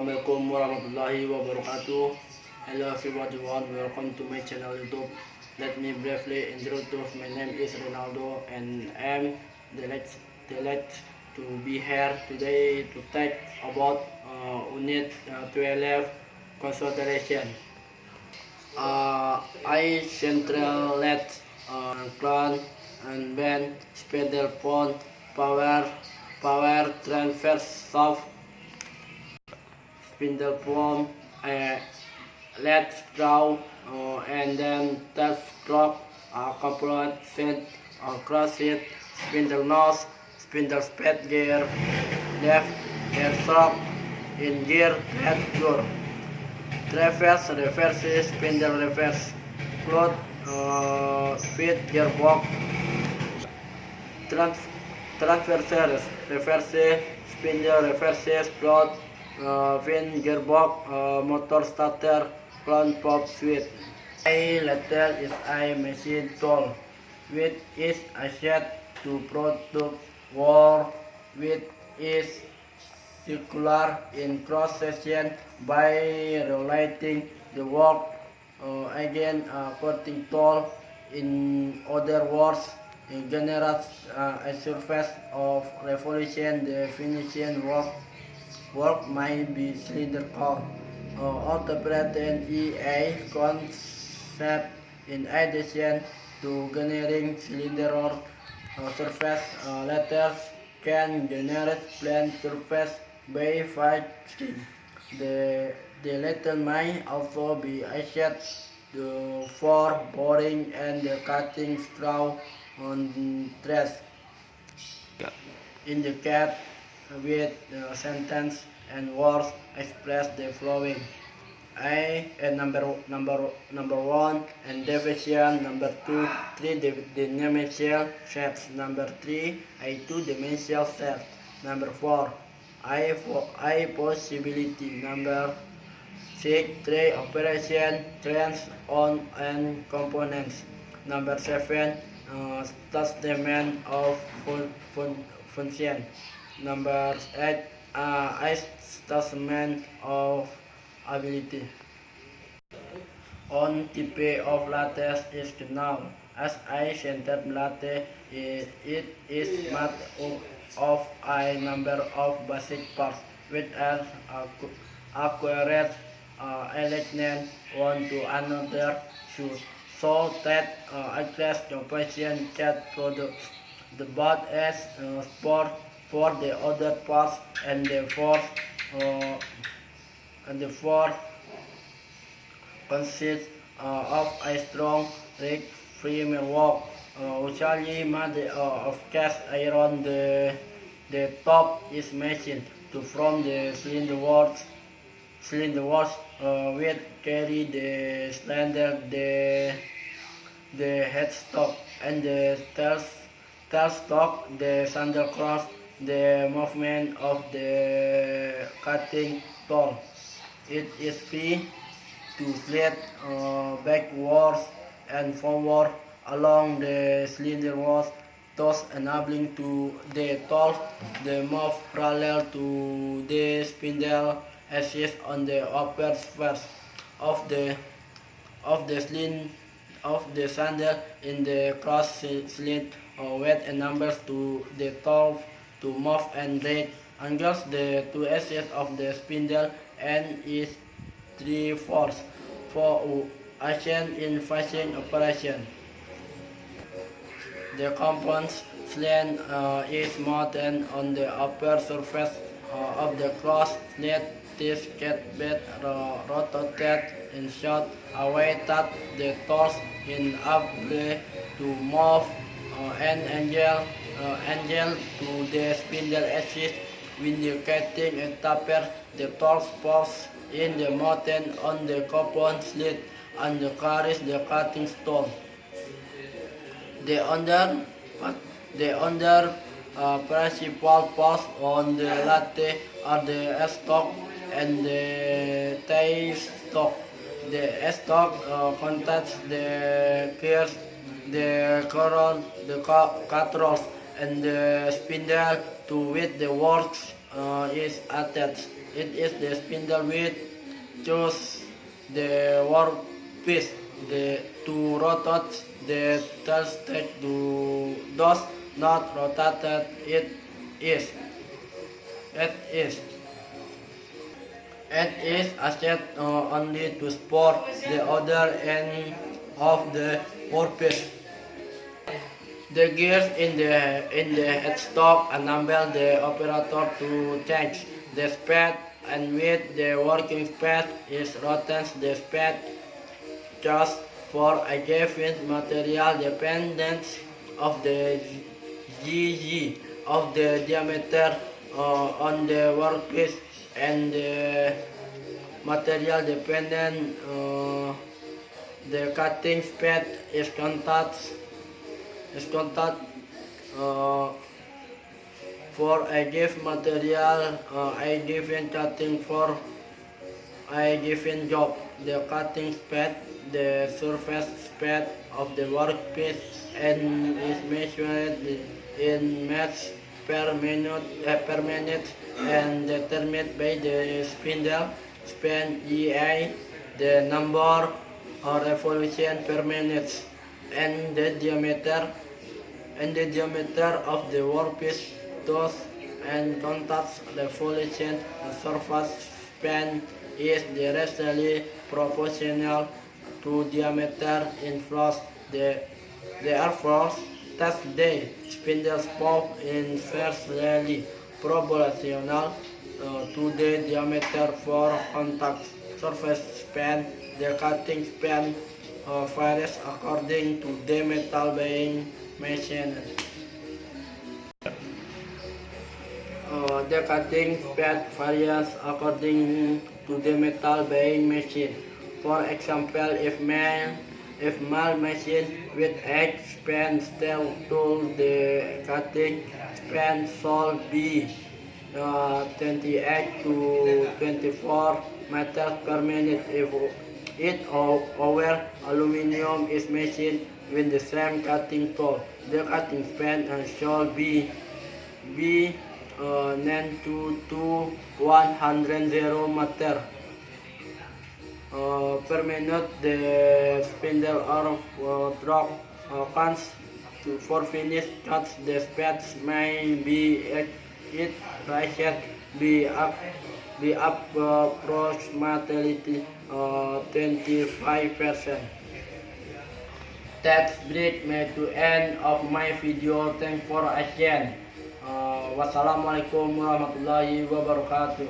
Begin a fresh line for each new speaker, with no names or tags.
Assalamualaikum warahmatullahi wabarakatuh. Hello everyone, welcome to my channel YouTube. Let me briefly introduce. My name is Ronaldo and I'm delighted to be here today to talk about Unit 12 consolidation. I central LED clan and band spindle phone power transfer soft spindle phone LED straw and then touch clock component set cross it spindle nose spindle speed gear left gear shock in gear head door reverse spindle reverse float feed gearbox trans transversers reverse spindle reverse float fin gearbox motor starter front pop switch. I later is I machine tool which is a set to product war which is circular in cross section by relating the work again cutting tool. In other words, it generates a surface of revolution. The finishing work might be cylindrical operated EA concept in addition to generating cylinder surface letters can generate plane surface by fighting. The letter might also be used for boring and cutting straw on threads. Indicate with sentence and words express the following. Number one and division. Number two, three-dimensional shapes. Number three, a two-dimensional shape. Number four, I possibility. Number six, three operation trends on and components. Number seven, statement of function. Number eight, statement of ability. On type of lattice is known as I-centered lattice. It is made up of a number of basic parts which are acquired aligned one to another so that address the patient chat products. The board is support for the other parts and the fourth consists of a strong rigid framework usually made of cast iron. The top is machined to form the cylinder walls which carry the cylinder, the headstock and the tailstock, the sandal cross, the movement of the cutting tool. It is free to slide backwards and forward along the cylinder walls, thus enabling to the tool the move parallel to the spindle axis on the upper surface of the sandal in the cross slit with a numbers to the tool to move and rate angles the two axes of the spindle and is 3/4 for action in fashion operation. The compound slant is mounted on the upper surface of the cross slit. This can be rotated in such a way that the tools in able to move an angle to the spindle axis. When the cutting and taper, the tools pulls in the mountain on the compound slit and carries the cutting stone. The under principal parts on the latte are the stock and the tailstock. The stock contains the gears, the coron, the controls, and the spindle to which the works is attached. It is the spindle which choose the workpiece to rotate the turnstick to does not rotate. Is it is set only to support the other end of the workpiece. The gears in the headstock enable the operator to change the speed and with the working speed is rotates the speed just for a given material dependence of the GG of the diameter on the workpiece and the material dependent the cutting speed is contact uh, for a given material a given cutting for a given job. The cutting speed, the surface speed of the workpiece, and is measured in meters per minute and determined by the spindle span EI, the number of revolution per minute, and the diameter of the workpiece. Thus, and contacts revolution surface span is directly proportional to diameter in flux. Therefore, thus the spindle spoke inversely proportional to the diameter for contact surface span. The cutting span varies according to the metal being machined. The cutting speed varies according to the metal being machined. For example, if mill machine with edge span steel tool, the cutting span should be 28 to 24 meters per minute. If it over aluminum is machined with the same cutting tool, the cutting span should be 92 to 100 meter per minute. The spindle or drop cans for finish cuts. The speeds may be it raised be approximately 25%. That brings me to end of my video. Thanks for watching. Wassalamualaikum warahmatullahi wabarakatuh.